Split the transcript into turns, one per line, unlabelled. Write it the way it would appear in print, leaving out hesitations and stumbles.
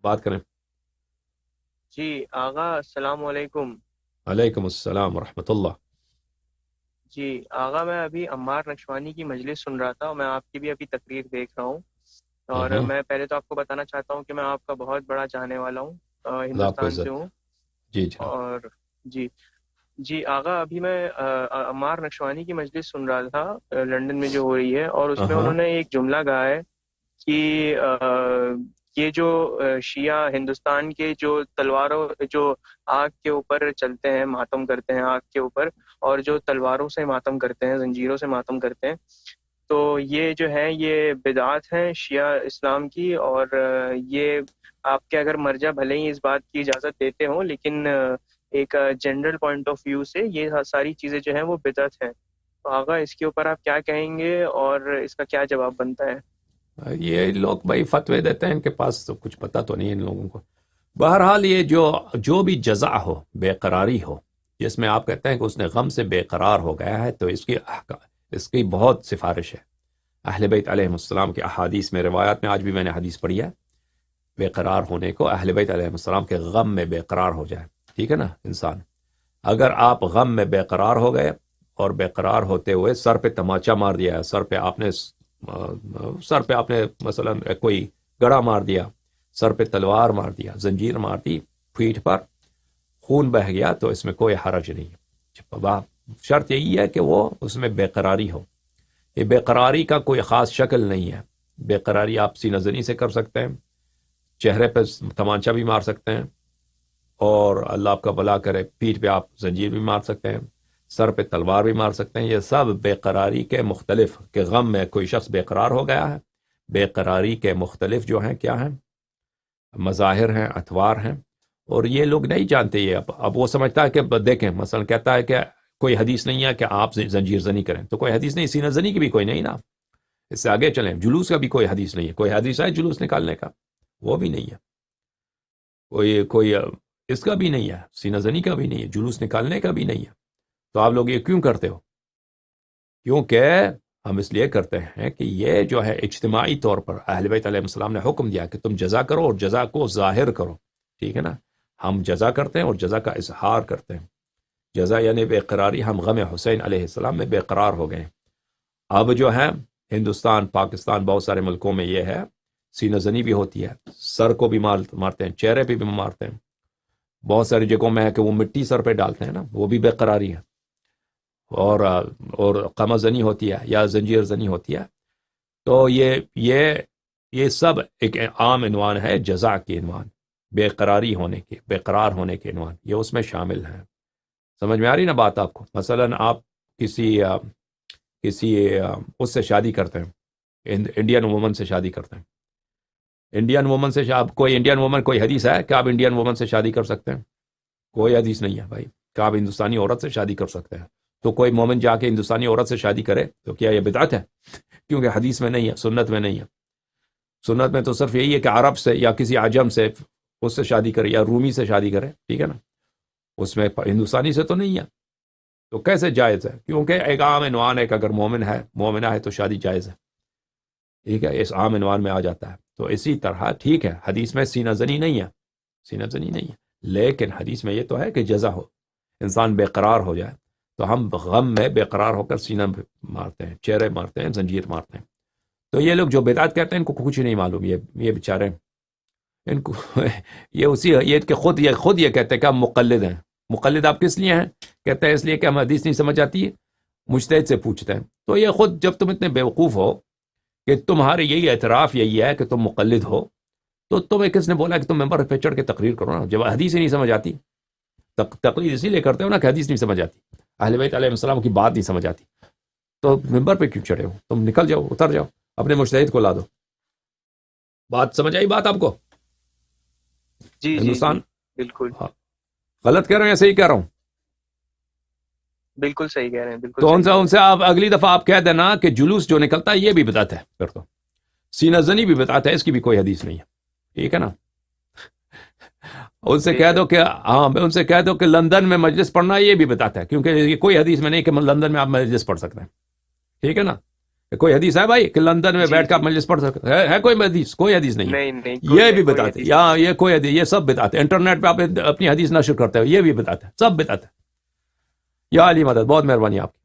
بات کریں.
جی آغا السلام علیکم.
علیکم السلام ورحمۃ اللہ.
جی آغا میں ابھی عمار نقشوانی کی مجلس سن رہا تھا اور میں آپ کی بھی ابھی تقریر دیکھ رہا ہوں. اور
ہاں،
میں پہلے تو آپ کو بتانا چاہتا ہوں کہ میں آپ کا بہت بڑا چاہنے والا ہوں،
اللہ آپ کو
ہندوستان سے
عزت.
ہوں.
جی جناب.
اور جی جی آغا ابھی میں عمار نقشوانی کی مجلس سن رہا تھا لندن میں جو ہو رہی ہے، اور اس میں
ہاں
انہوں نے ایک جملہ کہا ہے کہ یہ جو شیعہ ہندوستان کے جو تلواروں جو آگ کے اوپر چلتے ہیں، ماتم کرتے ہیں آگ کے اوپر، اور جو تلواروں سے ماتم کرتے ہیں، زنجیروں سے ماتم کرتے ہیں، تو یہ جو ہے یہ بدعات ہیں شیعہ اسلام کی. اور یہ آپ کے اگر مرجع بھلے ہی اس بات کی اجازت دیتے ہوں، لیکن ایک جنرل پوائنٹ آف ویو سے یہ ساری چیزیں جو ہیں وہ بدعت ہیں. تو آقا اس کے اوپر آپ کیا کہیں گے اور اس کا کیا جواب بنتا ہے؟
یہ لوگ بھائی فتوے دیتے ہیں، ان کے پاس تو کچھ پتہ تو نہیں ہے ان لوگوں کو. بہرحال یہ جو بھی جزع ہو، بے قراری ہو، جس میں آپ کہتے ہیں کہ اس نے غم سے بے قرار ہو گیا ہے، تو اس کی بہت سفارش ہے. اہل بیت علیہ السلام کے احادیث میں، روایات میں، آج بھی میں نے حدیث پڑھی ہے بے قرار ہونے کو. اہل بیت علیہ السلام کے غم میں بے قرار ہو جائے، ٹھیک ہے نا. انسان اگر آپ غم میں بے قرار ہو گئے اور بے قرار ہوتے ہوئے سر پہ تماچا مار دیا، سر پہ آپ نے مثلا کوئی گڑا مار دیا، سر پہ تلوار مار دیا، زنجیر مار دی پیٹھ پر، خون بہہ گیا، تو اس میں کوئی حرج نہیں ہے. شرط یہی ہے کہ وہ اس میں بے قراری ہو. یہ بے قراری کا کوئی خاص شکل نہیں ہے. بے قراری آپ سینہ زنی سے کر سکتے ہیں، چہرے پہ تمانچہ بھی مار سکتے ہیں، اور اللہ آپ کا بھلا کرے پیٹھ پہ آپ زنجیر بھی مار سکتے ہیں، سر پہ تلوار بھی مار سکتے ہیں. یہ سب بے قراری کے مختلف، کہ غم میں کوئی شخص بے قرار ہو گیا ہے، بے قراری کے مختلف جو ہیں کیا ہیں، مظاہر ہیں، اطوار ہیں. اور یہ لوگ نہیں جانتے. یہ اب وہ سمجھتا ہے کہ دیکھیں مثلا کہتا ہے کہ کوئی حدیث نہیں ہے کہ آپ زنجیر زنی کریں، تو کوئی حدیث نہیں. سینہ زنی کی بھی کوئی نہیں نا. اس سے آگے چلیں، جلوس کا بھی کوئی حدیث نہیں ہے. کوئی حدیث ہے جلوس نکالنے کا؟ وہ بھی نہیں ہے. کوئی اس کا بھی نہیں ہے، سینہ زنی کا بھی نہیں ہے، جلوس نکالنے کا بھی نہیں ہے. تو آپ لوگ یہ کیوں کرتے ہو؟ کیونکہ ہم اس لیے کرتے ہیں کہ یہ جو ہے اجتماعی طور پر اہل بیت علیہ السلام نے حکم دیا کہ تم جزا کرو اور جزا کو ظاہر کرو، ٹھیک ہے نا. ہم جزا کرتے ہیں اور جزا کا اظہار کرتے ہیں. جزا یعنی بے قراری. ہم غم حسین علیہ السلام میں بے قرار ہو گئے. اب جو ہے ہندوستان، پاکستان، بہت سارے ملکوں میں یہ ہے، سینہ زنی بھی ہوتی ہے، سر کو بھی مارتے ہیں، چہرے پہ بھی مارتے ہیں. بہت ساری جگہوں میں ہے کہ وہ مٹی سر پہ ڈالتے ہیں نا، وہ بھی بے قراری ہے. اور قمع زنی ہوتی ہے یا زنجیر زنی ہوتی ہے. تو یہ سب ایک عام عنوان ہے جزا کے عنوان، بے قراری ہونے کے، بے قرار ہونے کے عنوان، یہ اس میں شامل ہیں. سمجھ میں آ رہی نا بات آپ کو؟ مثلا آپ کسی اس سے شادی کرتے ہیں، انڈین وومن سے شادی کرتے ہیں. انڈین وومن سے کوئی انڈین وومن، کوئی حدیث ہے کہ آپ انڈین وومن سے شادی کر سکتے ہیں؟ کوئی حدیث نہیں ہے بھائی کہ آپ ہندوستانی عورت سے شادی کر سکتے ہیں. تو کوئی مومن جا کے ہندوستانی عورت سے شادی کرے تو کیا یہ بدعت ہے؟ کیونکہ حدیث میں نہیں ہے، سنت میں نہیں ہے. سنت میں تو صرف یہی ہے کہ عرب سے یا کسی عجم سے اس سے شادی کرے یا رومی سے شادی کرے، ٹھیک ہے نا. اس میں ہندوستانی سے تو نہیں ہے. تو کیسے جائز ہے؟ کیونکہ ایک عام عنوان ہے کہ اگر مومن ہے، مومنہ ہے تو شادی جائز ہے، ٹھیک ہے، اس عام عنوان میں آ جاتا ہے. تو اسی طرح ٹھیک ہے حدیث میں سینہ زنی نہیں ہے، سینہ زنی نہیں ہے، لیکن حدیث میں یہ تو ہے کہ جزا ہو، انسان بے قرار ہو جائے. تو ہم غم میں بے قرار ہو کر سینہ مارتے ہیں، چہرے مارتے ہیں، زنجیر مارتے ہیں. تو یہ لوگ جو بدعت کہتے ہیں ان کو کچھ نہیں معلوم. یہ بیچارے ان کو یہ کہ خود یہ کہتے ہیں کہ ہم مقلد ہیں. مقلد آپ کس لیے ہیں؟ کہتے ہیں اس لیے کہ ہم حدیث نہیں سمجھ آتی، مجتہد سے پوچھتے ہیں. تو یہ خود جب تم اتنے بیوقوف ہو کہ تمہارے یہی اعتراف یہی ہے کہ تم مقلد ہو، تو تمہیں کس نے بولا کہ تم ممبر پہ چڑھ کے تقریر کرو نا؟ جب حدیث ہی نہیں سمجھ آتی. تقریر اسی لیے کرتے ہو نا کہ حدیث نہیں سمجھ آتی، اہل بیت علیہ السلام کی بات نہیں سمجھ آتی. تو ممبر پہ کیوں چڑھے ہو؟ تم نکل جاؤ، اتر جاؤ، اپنے مجتہد کو لا دو. بات سمجھ آئی بات آپ کو؟
جی جی جی
ہندوستان
بالکل
غلط کہہ رہے ہیں یا صحیح کہہ رہا ہوں؟
بالکل صحیح کہہ رہے ہیں، بالکل
تو
صحیح کہہ رہے
ان سے آپ اگلی دفعہ آپ کہہ دینا کہ جلوس جو نکلتا ہے یہ بھی بدعت ہے. پھر تو سینہ زنی بھی بدعت ہے، اس کی بھی کوئی حدیث نہیں ہے، ٹھیک ہے نا. ان سے
بے
کہہ
شک.
دو کہ ان سے کہہ دو کہ لندن میں مجلس پڑھنا یہ بھی بتاتا ہے، کیونکہ یہ کوئی حدیث میں نہیں کہ لندن میں آپ مجلس پڑھ سکتے ہیں، ٹھیک ہے نا. کوئی حدیث ہے بھائی کہ لندن میں
جی
بیٹھ کر
جی
مجلس پڑھ سکتے ہے کوئی حدیث؟ کوئی حدیث نہیں ہے.
نہیں
یہ بھی
کوئی
بتاتے
حدیث
یہاں یہ کوئی حدیث، یہ سب بتاتے انٹرنیٹ پہ آپ اپنی حدیث نشر کرتے ہو، یہ بھی بتاتے سب بتاتے. یا علی مدد، بہت مہربانی آپ کی.